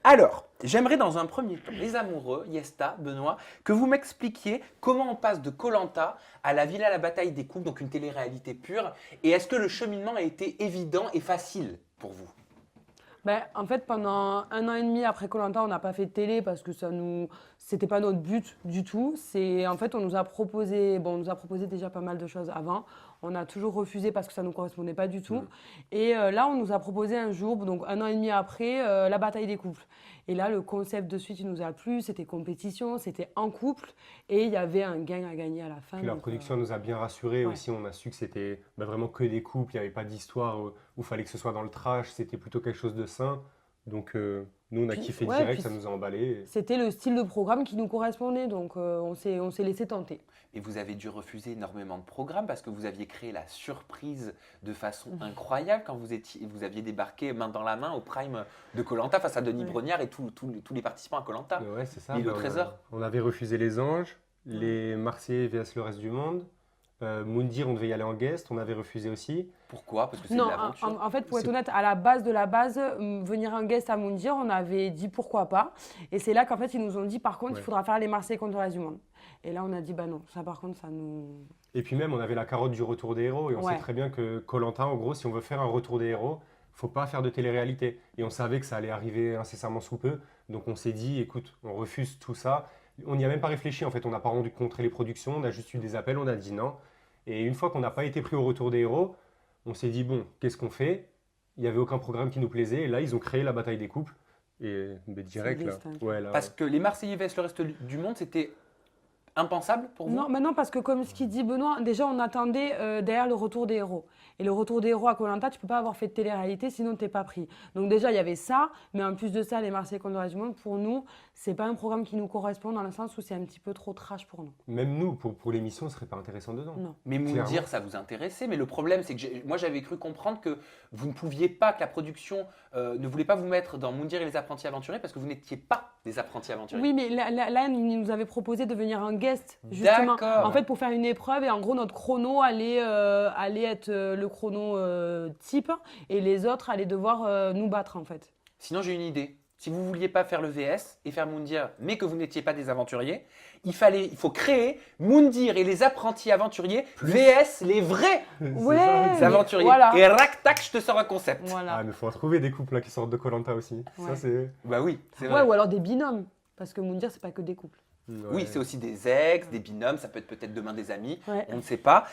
Alors, j'aimerais dans un premier temps, les amoureux, Yesta, Benoît, que vous m'expliquiez comment on passe de koh à la Villa la bataille des couples, donc une télé-réalité pure, et est-ce que le cheminement a été évident et facile pour vous? Ben, en fait, pendant 1 an et demi après koh on n'a pas fait de télé parce que c'était pas notre but du tout. En fait, on nous a proposé déjà pas mal de choses avant. On a toujours refusé parce que ça nous correspondait pas du tout. Et là, on nous a proposé un jour, donc 1 an et demi après, la bataille des couples. Et là, le concept de suite, il nous a plu. C'était compétition, c'était en couple, et il y avait un gain à gagner à la fin. Puis la donc, production nous a bien rassurés ouais. aussi. On a su que c'était vraiment que des couples, il n'y avait pas d'histoire où il fallait que ce soit dans le trash, c'était plutôt quelque chose de sain. Donc nous, on a Puis, kiffé ouais, direct, puis ça nous a emballés. c'était le style de programme qui nous correspondait, donc on s'est laissé tenter. Et vous avez dû refuser énormément de programmes parce que vous aviez créé la surprise de façon incroyable quand vous aviez débarqué main dans la main au prime de koh face à Denis Ouais. Brognard et tous les participants à koh Ouais, c'est ça. L'île au trésor. On avait refusé les Anges, les Marseillais vs le reste du monde. Moundir, on devait y aller en guest, on avait refusé aussi. Pourquoi? Parce que c'est de Non, l'aventure. en fait, pour être C'est- honnête, à la base de la base, venir en guest à Moundir, on avait dit pourquoi pas. Et c'est là qu'en fait, ils nous ont dit par contre, Ouais. il faudra faire les Marseillais contre le reste du monde. Et là, on a dit bah non, ça par contre, ça nous. Et puis même, on avait la carotte du retour des héros. Et on Ouais. sait très bien que koh en gros, si on veut faire un retour des héros, faut pas faire de télé-réalité. Et on savait que ça allait arriver incessamment sous peu. Donc on s'est dit, écoute, on refuse tout ça. On n'y a même pas réfléchi en fait. On n'a pas rendu compte les productions. On a juste eu des appels, on a dit non. Et une fois qu'on n'a pas été pris au retour des héros, on s'est dit, bon, qu'est-ce qu'on fait? Il n'y avait aucun programme qui nous plaisait. Et là, ils ont créé la bataille des couples. Et direct, C'est le là. destin. Ouais, là. Parce que les Marseillais vs le reste du monde, c'était impensable pour vous? Non, mais non, parce que comme ce qu'il dit Benoît, déjà on attendait derrière le retour des héros. Et le retour des héros à koh tu peux pas avoir fait de télé-réalité sinon t'es pas pris. Donc déjà il y avait ça, mais en plus de ça, les Marseillais contre le reste du monde, pour nous, c'est pas un programme qui nous correspond dans le sens où c'est un petit peu trop trash pour nous. Même nous, pour l'émission, on ne serait pas intéressant dedans. Non. Mais Clairement. Moundir, ça vous intéressait. Mais le problème, c'est que moi, j'avais cru comprendre que vous ne pouviez pas, que la production ne voulait pas vous mettre dans Moundir et les apprentis aventuriers parce que vous n'étiez pas des apprentis aventuriers. Oui, mais là, ils nous avaient proposé de venir en guest, justement. D'accord. En fait, pour faire une épreuve, et en gros, notre chrono allait être le chrono type, et les autres allaient devoir nous battre, en fait. Sinon, j'ai une idée. Si vous ne vouliez pas faire le VS et faire Moundir, mais que vous n'étiez pas des aventuriers, il faut créer Moundir et les apprentis aventuriers VS les vrais Ouais. mais aventuriers. voilà. Et rac tac, je te sors un concept. Voilà. Ah, mais faut en trouver des couples là, qui sortent de koh aussi. Ouais. Ça, c'est. Bah oui, c'est Ouais, vrai. ou alors des binômes, parce que Moundir, c'est pas que des couples. Oui, c'est aussi des ex, des binômes, ça peut être peut-être demain des amis, Ouais. on ne sait pas.